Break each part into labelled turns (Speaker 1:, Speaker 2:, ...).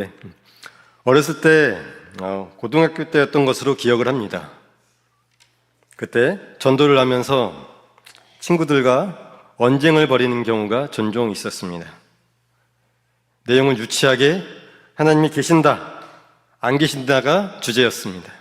Speaker 1: 네. 어렸을 때 고등학교 때였던 것으로 기억을 합니다. 그때 전도를 하면서 친구들과 언쟁을 벌이는 경우가 종종 있었습니다. 내용은 유치하게 하나님이 계신다, 안 계신다가 주제였습니다.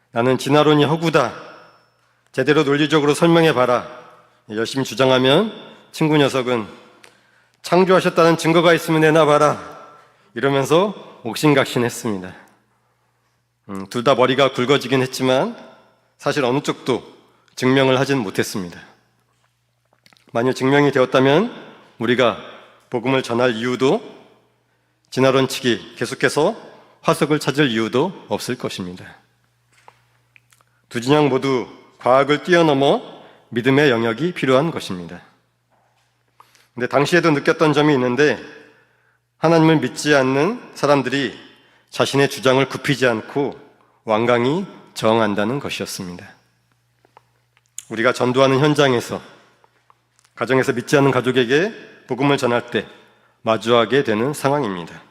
Speaker 1: 나는 진화론이 허구다, 제대로 논리적으로 설명해봐라 열심히 주장하면 친구 녀석은 창조하셨다는 증거가 있으면 내놔봐라 이러면서 옥신각신했습니다. 둘 다 머리가 굵어지긴 했지만 사실 어느 쪽도 증명을 하진 못했습니다. 만약 증명이 되었다면 우리가 복음을 전할 이유도, 진화론 측이 계속해서 화석을 찾을 이유도 없을 것입니다. 두 진영 모두 과학을 뛰어넘어 믿음의 영역이 필요한 것입니다. 근데 당시에도 느꼈던 점이 있는데, 하나님을 믿지 않는 사람들이 자신의 주장을 굽히지 않고 완강히 저항한다는 것이었습니다. 우리가 전도하는 현장에서, 가정에서 믿지 않는 가족에게 복음을 전할 때 마주하게 되는 상황입니다.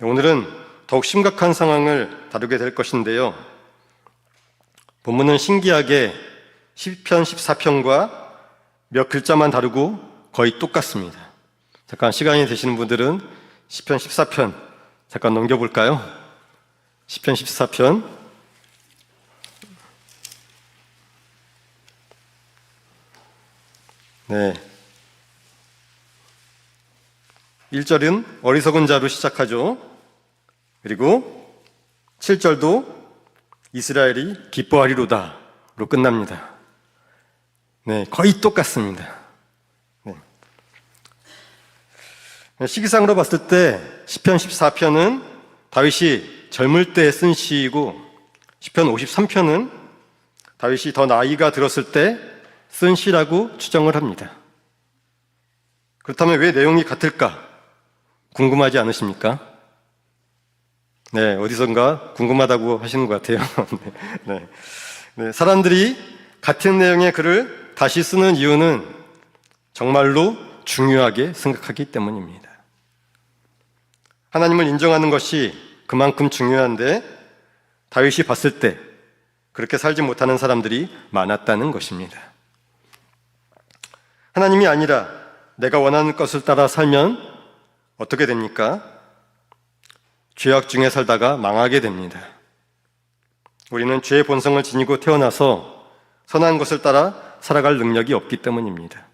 Speaker 1: 오늘은 더욱 심각한 상황을 다루게 될 것인데요. 본문은 신기하게 시편 14편과 몇 글자만 다르고 거의 똑같습니다. 잠깐 시간이 되시는 분들은 시편 14편 잠깐 넘겨볼까요? 시편 14편 네, 1절은 어리석은 자로 시작하죠. 그리고 7절도 이스라엘이 기뻐하리로다로 끝납니다. 네, 거의 똑같습니다. 시기상으로 봤을 때 시편 14편은 다윗이 젊을 때 쓴 시이고, 시편 53편은 다윗이 더 나이가 들었을 때 쓴 시라고 추정을 합니다. 그렇다면 왜 내용이 같을까? 궁금하지 않으십니까? 네, 어디선가 궁금하다고 하시는 것 같아요. 네, 사람들이 같은 내용의 글을 다시 쓰는 이유는 정말로 중요하게 생각하기 때문입니다. 하나님을 인정하는 것이 그만큼 중요한데 다윗이 봤을 때 그렇게 살지 못하는 사람들이 많았다는 것입니다. 하나님이 아니라 내가 원하는 것을 따라 살면 어떻게 됩니까? 죄악 중에 살다가 망하게 됩니다. 우리는 죄의 본성을 지니고 태어나서 선한 것을 따라 살아갈 능력이 없기 때문입니다.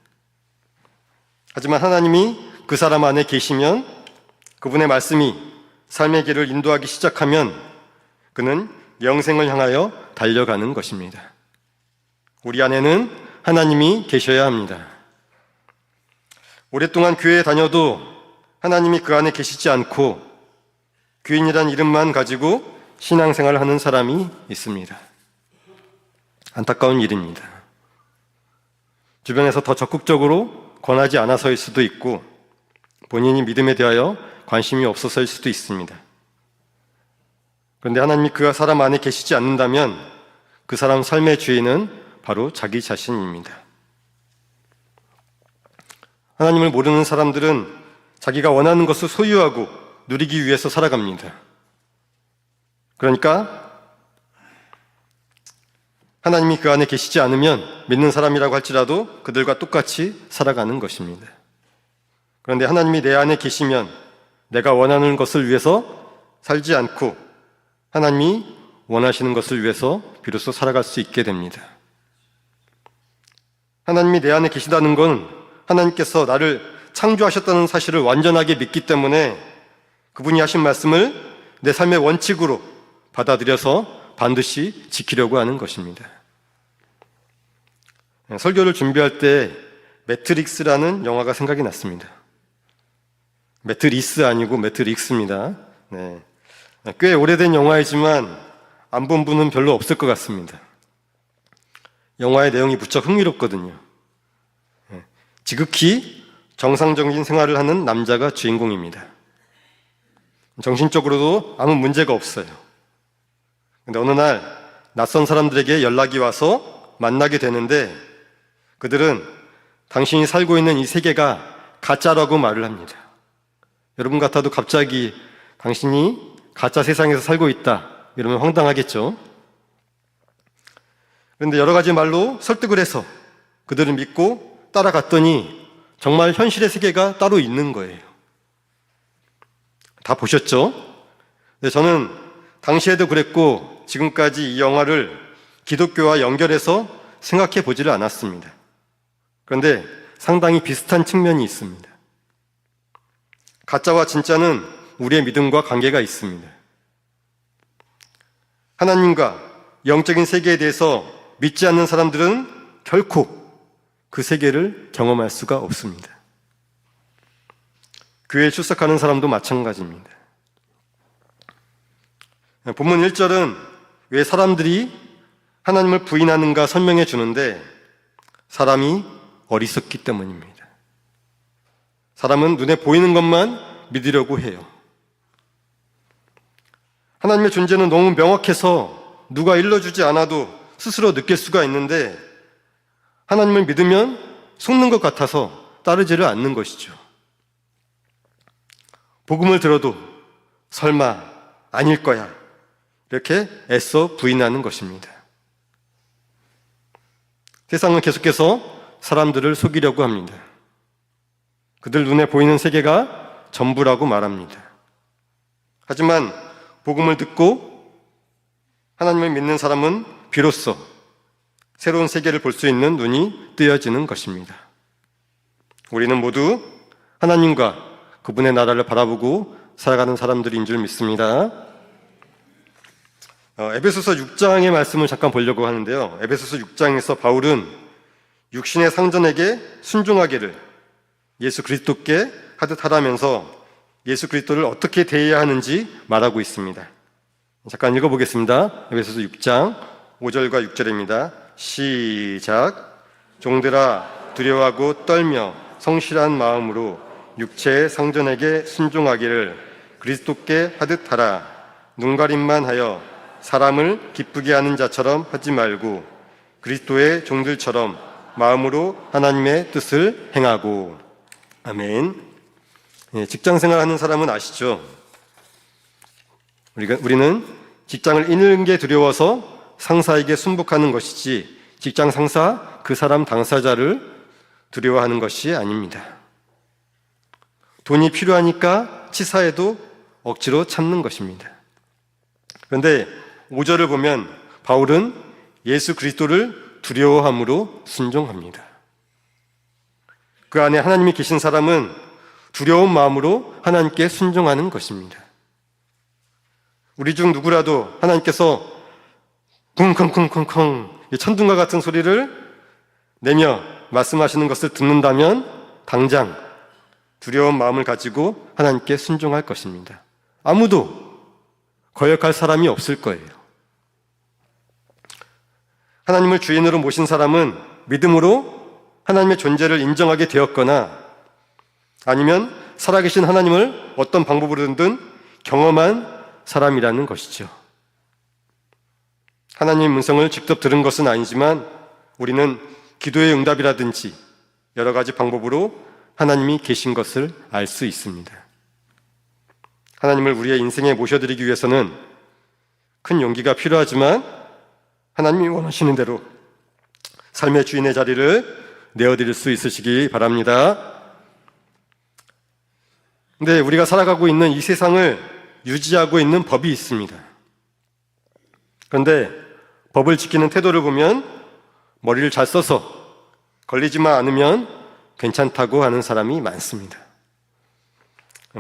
Speaker 1: 하지만 하나님이 그 사람 안에 계시면, 그분의 말씀이 삶의 길을 인도하기 시작하면 그는 영생을 향하여 달려가는 것입니다. 우리 안에는 하나님이 계셔야 합니다. 오랫동안 교회에 다녀도 하나님이 그 안에 계시지 않고 교인이란 이름만 가지고 신앙생활을 하는 사람이 있습니다. 안타까운 일입니다. 주변에서 더 적극적으로 권하지 않아서일 수도 있고, 본인이 믿음에 대하여 관심이 없어서일 수도 있습니다. 그런데 하나님이 그 사람 안에 계시지 않는다면 그 사람 삶의 주인은 바로 자기 자신입니다. 하나님을 모르는 사람들은 자기가 원하는 것을 소유하고 누리기 위해서 살아갑니다. 그러니까 하나님이 그 안에 계시지 않으면 믿는 사람이라고 할지라도 그들과 똑같이 살아가는 것입니다. 그런데 하나님이 내 안에 계시면 내가 원하는 것을 위해서 살지 않고 하나님이 원하시는 것을 위해서 비로소 살아갈 수 있게 됩니다. 하나님이 내 안에 계시다는 건 하나님께서 나를 창조하셨다는 사실을 완전하게 믿기 때문에 그분이 하신 말씀을 내 삶의 원칙으로 받아들여서 반드시 지키려고 하는 것입니다. 설교를 준비할 때 매트릭스라는 영화가 생각이 났습니다. 매트리스 아니고 매트릭스입니다. 네. 꽤 오래된 영화이지만 안 본 분은 별로 없을 것 같습니다. 영화의 내용이 무척 흥미롭거든요. 지극히 정상적인 생활을 하는 남자가 주인공입니다. 정신적으로도 아무 문제가 없어요. 근데 어느 날 낯선 사람들에게 연락이 와서 만나게 되는데, 그들은 당신이 살고 있는 이 세계가 가짜라고 말을 합니다. 여러분 같아도 갑자기 당신이 가짜 세상에서 살고 있다 이러면 황당하겠죠. 그런데 여러 가지 말로 설득을 해서 그들을 믿고 따라갔더니 정말 현실의 세계가 따로 있는 거예요. 다 보셨죠? 근데 저는 당시에도 그랬고 지금까지 이 영화를 기독교와 연결해서 생각해 보지를 않았습니다. 그런데 상당히 비슷한 측면이 있습니다. 가짜와 진짜는 우리의 믿음과 관계가 있습니다. 하나님과 영적인 세계에 대해서 믿지 않는 사람들은 결코 그 세계를 경험할 수가 없습니다. 교회에 출석하는 사람도 마찬가지입니다. 본문 1절은 왜 사람들이 하나님을 부인하는가 설명해 주는데 사람이 어리석기 때문입니다. 사람은 눈에 보이는 것만 믿으려고 해요. 하나님의 존재는 너무 명확해서 누가 일러주지 않아도 스스로 느낄 수가 있는데 하나님을 믿으면 속는 것 같아서 따르지를 않는 것이죠. 복음을 들어도 설마 아닐 거야 이렇게 애써 부인하는 것입니다. 세상은 계속해서 사람들을 속이려고 합니다. 그들 눈에 보이는 세계가 전부라고 말합니다. 하지만 복음을 듣고 하나님을 믿는 사람은 비로소 새로운 세계를 볼 수 있는 눈이 뜨여지는 것입니다. 우리는 모두 하나님과 그분의 나라를 바라보고 살아가는 사람들인 줄 믿습니다. 에베소서 6장의 말씀을 잠깐 보려고 하는데요. 에베소서 6장에서 바울은 육신의 상전에게 순종하기를 예수 그리스도께 하듯 하라면서 예수 그리스도를 어떻게 대해야 하는지 말하고 있습니다. 잠깐 읽어보겠습니다. 에베소서 6장 5절과 6절입니다. 시작. 종들아 두려워하고 떨며 성실한 마음으로 육체의 상전에게 순종하기를 그리스도께 하듯 하라. 눈가림만 하여 사람을 기쁘게 하는 자처럼 하지 말고 그리스도의 종들처럼 마음으로 하나님의 뜻을 행하고. 아멘. 직장생활 하는 사람은 아시죠? 우리는 직장을 잃는 게 두려워서 상사에게 순복하는 것이지 직장 상사 그 사람 당사자를 두려워하는 것이 아닙니다. 돈이 필요하니까 치사해도 억지로 참는 것입니다. 그런데 5절을 보면 바울은 예수 그리스도를 두려워함으로 순종합니다. 그 안에 하나님이 계신 사람은 두려운 마음으로 하나님께 순종하는 것입니다. 우리 중 누구라도 하나님께서 쿵쿵쿵쿵쿵 천둥과 같은 소리를 내며 말씀하시는 것을 듣는다면 당장 두려운 마음을 가지고 하나님께 순종할 것입니다. 아무도 거역할 사람이 없을 거예요. 하나님을 주인으로 모신 사람은 믿음으로 하나님의 존재를 인정하게 되었거나 아니면 살아계신 하나님을 어떤 방법으로든 경험한 사람이라는 것이죠. 하나님의 음성을 직접 들은 것은 아니지만 우리는 기도의 응답이라든지 여러 가지 방법으로 하나님이 계신 것을 알 수 있습니다. 하나님을 우리의 인생에 모셔드리기 위해서는 큰 용기가 필요하지만 하나님이 원하시는 대로 삶의 주인의 자리를 내어드릴 수 있으시기 바랍니다. 근데 우리가 살아가고 있는 이 세상을 유지하고 있는 법이 있습니다. 그런데 법을 지키는 태도를 보면 머리를 잘 써서 걸리지만 않으면 괜찮다고 하는 사람이 많습니다.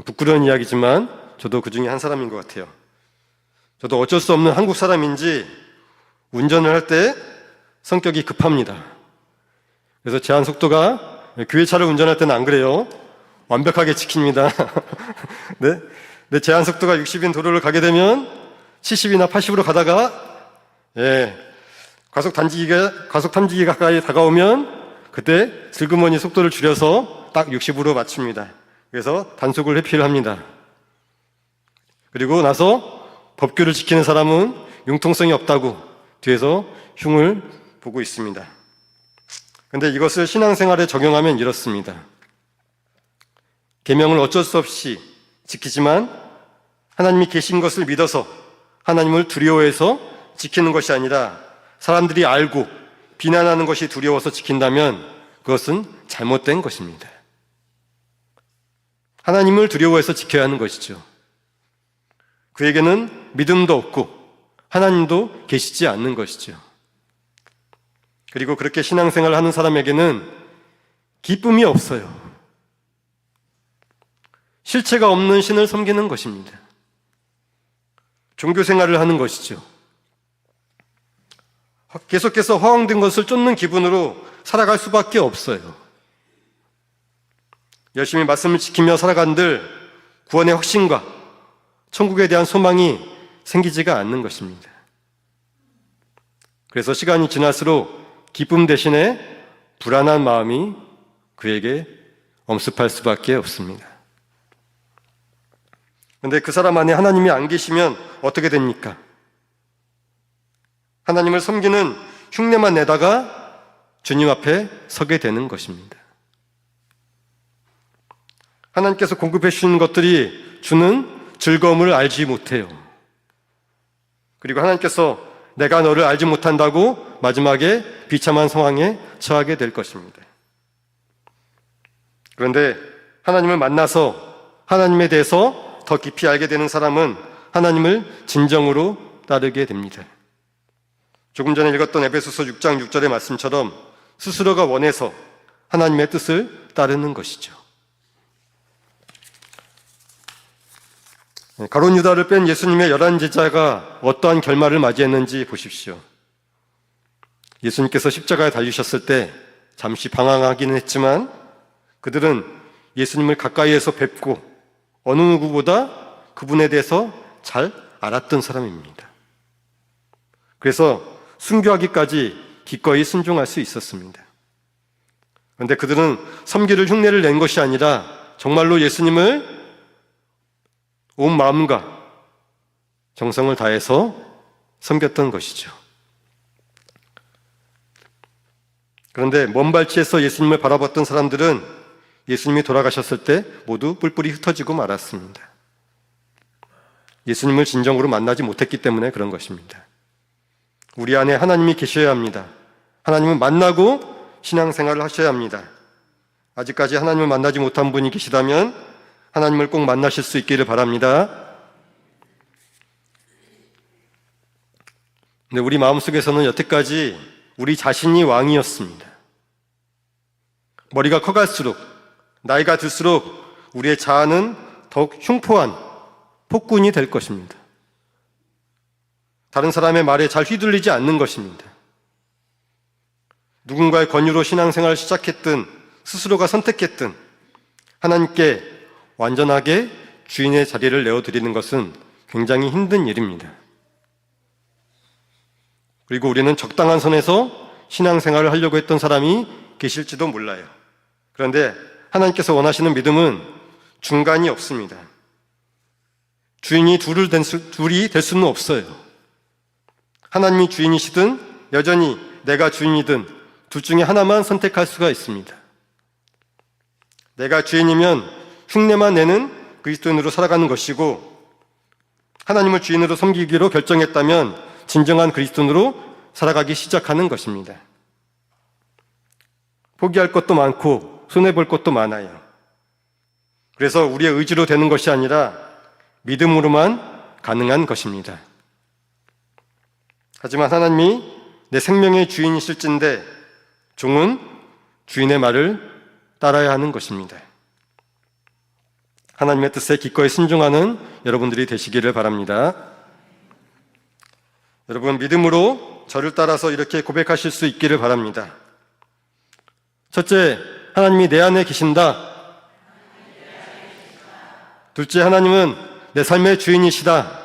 Speaker 1: 부끄러운 이야기지만 저도 그 중에 한 사람인 것 같아요. 저도 어쩔 수 없는 한국 사람인지 운전을 할 때 성격이 급합니다. 그래서 제한 속도가 교회 차를 운전할 때는 안 그래요. 완벽하게 지킵니다. 네? 근데 제한 속도가 60인 도로를 가게 되면 70이나 80으로 가다가 과속 탐지기 가까이 다가오면 그때 슬그머니 속도를 줄여서 딱 60으로 맞춥니다. 그래서 단속을 회피를 합니다. 그리고 나서 법규를 지키는 사람은 융통성이 없다고 뒤에서 흉을 보고 있습니다. 그런데 이것을 신앙생활에 적용하면 이렇습니다. 계명을 어쩔 수 없이 지키지만 하나님이 계신 것을 믿어서 하나님을 두려워해서 지키는 것이 아니라 사람들이 알고 비난하는 것이 두려워서 지킨다면 그것은 잘못된 것입니다. 하나님을 두려워해서 지켜야 하는 것이죠. 그에게는 믿음도 없고 하나님도 계시지 않는 것이죠. 그리고 그렇게 신앙생활을 하는 사람에게는 기쁨이 없어요. 실체가 없는 신을 섬기는 것입니다. 종교생활을 하는 것이죠. 계속해서 허황된 것을 쫓는 기분으로 살아갈 수밖에 없어요. 열심히 말씀을 지키며 살아간들 구원의 확신과 천국에 대한 소망이 생기지가 않는 것입니다. 그래서 시간이 지날수록 기쁨 대신에 불안한 마음이 그에게 엄습할 수밖에 없습니다. 그런데 그 사람 안에 하나님이 안 계시면 어떻게 됩니까? 하나님을 섬기는 흉내만 내다가 주님 앞에 서게 되는 것입니다. 하나님께서 공급해 주시는 것들이 주는 즐거움을 알지 못해요. 그리고 하나님께서 내가 너를 알지 못한다고 마지막에 비참한 상황에 처하게 될 것입니다. 그런데 하나님을 만나서 하나님에 대해서 더 깊이 알게 되는 사람은 하나님을 진정으로 따르게 됩니다. 조금 전에 읽었던 에베소서 6장 6절의 말씀처럼 스스로가 원해서 하나님의 뜻을 따르는 것이죠. 가룟 유다를 뺀 예수님의 11제자가 어떠한 결말을 맞이했는지 보십시오. 예수님께서 십자가에 달리셨을 때 잠시 방황하기는 했지만 그들은 예수님을 가까이에서 뵙고 어느 누구보다 그분에 대해서 잘 알았던 사람입니다. 그래서 순교하기까지 기꺼이 순종할 수 있었습니다. 그런데 그들은 섬기를 흉내를 낸 것이 아니라 정말로 예수님을 온 마음과 정성을 다해서 섬겼던 것이죠. 그런데 먼 발치에서 예수님을 바라봤던 사람들은 예수님이 돌아가셨을 때 모두 뿔뿔이 흩어지고 말았습니다. 예수님을 진정으로 만나지 못했기 때문에 그런 것입니다. 우리 안에 하나님이 계셔야 합니다. 하나님을 만나고 신앙생활을 하셔야 합니다. 아직까지 하나님을 만나지 못한 분이 계시다면 하나님을 꼭 만나실 수 있기를 바랍니다. 근데 우리 마음속에서는 여태까지 우리 자신이 왕이었습니다. 머리가 커갈수록, 나이가 들수록 우리의 자아는 더욱 흉포한 폭군이 될 것입니다. 다른 사람의 말에 잘 휘둘리지 않는 것입니다. 누군가의 권유로 신앙생활을 시작했든 스스로가 선택했든 하나님께 완전하게 주인의 자리를 내어드리는 것은 굉장히 힘든 일입니다. 그리고 우리는 적당한 선에서 신앙생활을 하려고 했던 사람이 계실지도 몰라요. 그런데 하나님께서 원하시는 믿음은 중간이 없습니다. 주인이 둘이 될 수는 없어요. 하나님이 주인이시든 여전히 내가 주인이든 둘 중에 하나만 선택할 수가 있습니다. 내가 주인이면 흉내만 내는 그리스도인으로 살아가는 것이고 하나님을 주인으로 섬기기로 결정했다면 진정한 그리스도인으로 살아가기 시작하는 것입니다. 포기할 것도 많고 손해볼 것도 많아요. 그래서 우리의 의지로 되는 것이 아니라 믿음으로만 가능한 것입니다. 하지만 하나님이 내 생명의 주인이실진데 종은 주인의 말을 따라야 하는 것입니다. 하나님의 뜻에 기꺼이 순종하는 여러분들이 되시기를 바랍니다. 여러분, 믿음으로 저를 따라서 이렇게 고백하실 수 있기를 바랍니다. 첫째, 하나님이 내 안에 계신다. 둘째, 하나님은 내 삶의 주인이시다.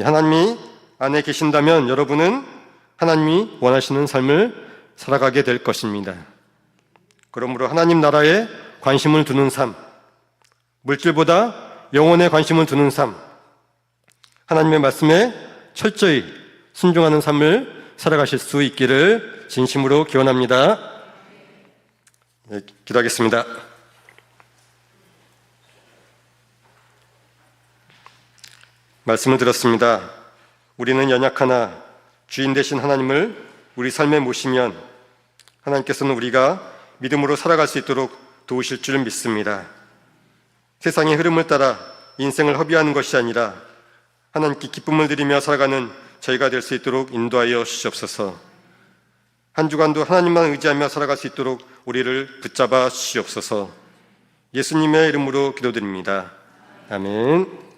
Speaker 1: 하나님이 안에 계신다면 여러분은 하나님이 원하시는 삶을 살아가게 될 것입니다. 그러므로 하나님 나라에 관심을 두는 삶, 물질보다 영혼에 관심을 두는 삶, 하나님의 말씀에 철저히 순종하는 삶을 살아가실 수 있기를 진심으로 기원합니다. 네, 기도하겠습니다. 말씀을 들었습니다. 우리는 연약하나 주인 되신 하나님을 우리 삶에 모시면 하나님께서는 우리가 믿음으로 살아갈 수 있도록 도우실 줄 믿습니다. 세상의 흐름을 따라 인생을 허비하는 것이 아니라 하나님께 기쁨을 드리며 살아가는 저희가 될 수 있도록 인도하여 주시옵소서. 한 주간도 하나님만 의지하며 살아갈 수 있도록 우리를 붙잡아 주시옵소서. 예수님의 이름으로 기도드립니다. 아멘.